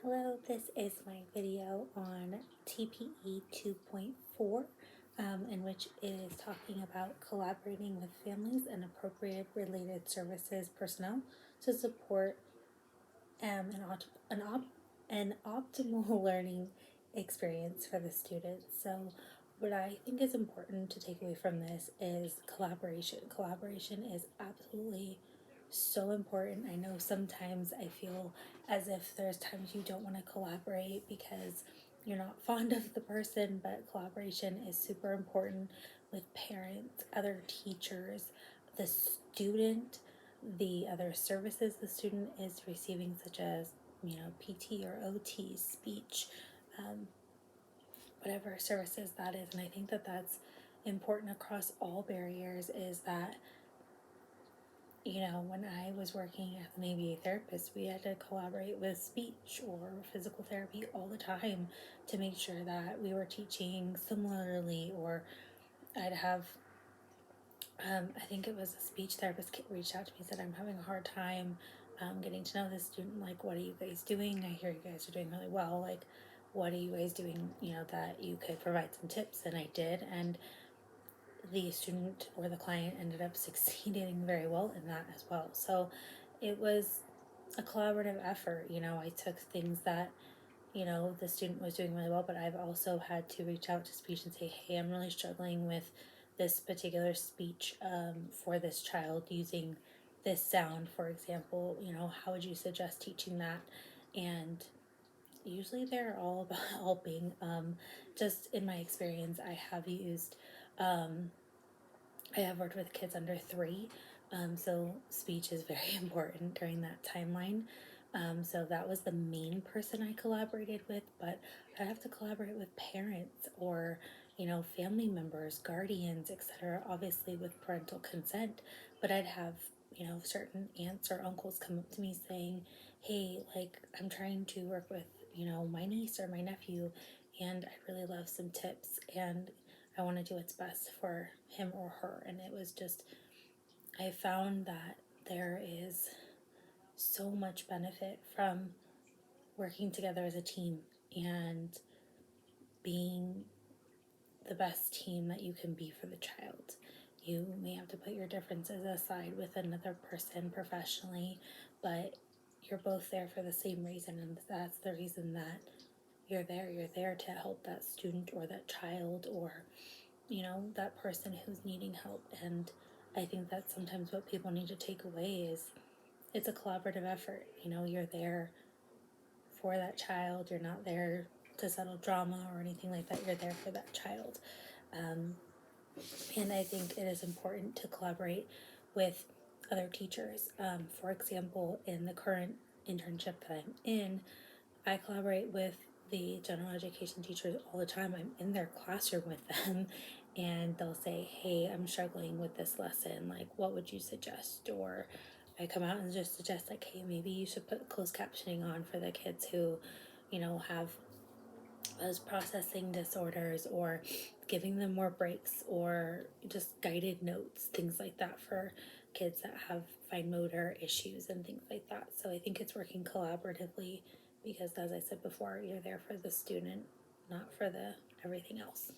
Hello, this is my video on TPE 2.4, in which it is talking about collaborating with families and appropriate related services personnel to support an optimal learning experience for the students. So, what I think is important to take away from this is collaboration. Collaboration is absolutely so important. I know sometimes I feel as if there's times you don't want to collaborate because you're not fond of the person, but collaboration is super important with parents, other teachers, the student, the other services the student is receiving, such as, PT or OT, speech, um, whatever services that is. And I think that that's important across all barriers, is that when I was working as an ABA therapist, we had to collaborate with speech or physical therapy all the time to make sure that we were teaching similarly. Or I'd have, I think it was a speech therapist reached out to me and said, I'm having a hard time getting to know this student. Like, what are you guys doing? I hear you guys are doing really well. Like, what are you guys doing, that you could provide some tips? And I did. And the student or the client ended up succeeding very well in that as well. So it was a collaborative effort. I took things that, the student was doing really well, but I've also had to reach out to speech and say, hey, I'm really struggling with this particular speech for this child using this sound, for example. How would you suggest teaching that? And usually they're all about helping. Just in my experience, I have worked with kids under 3, so speech is very important during that timeline. So that was the main person I collaborated with, but I have to collaborate with parents or, family members, guardians, etc., obviously with parental consent. But I'd have, certain aunts or uncles come up to me saying, hey, like, I'm trying to work with, my niece or my nephew, and I'd really love some tips. And I want to do what's best for him or her. And it was just, I found that there is so much benefit from working together as a team and being the best team that you can be for the child. You may have to put your differences aside with another person professionally, but you're both there for the same reason, and that's the reason that you're there. You're there to help that student or that child or that person who's needing help. And I think that's sometimes what people need to take away is it's a collaborative effort. You're there for that child. You're not there to settle drama or anything like that. You're there for that child. And I think it is important to collaborate with other teachers. For example, in the current internship that I'm in, I collaborate with the general education teachers all the time. I'm in their classroom with them, and they'll say, hey, I'm struggling with this lesson. Like, what would you suggest? Or I come out and just suggest, like, hey, maybe you should put closed captioning on for the kids who, have those processing disorders, or giving them more breaks, or just guided notes, things like that for kids that have fine motor issues and things like that. So I think it's working collaboratively because, as I said before, you're there for the student, not for the everything else.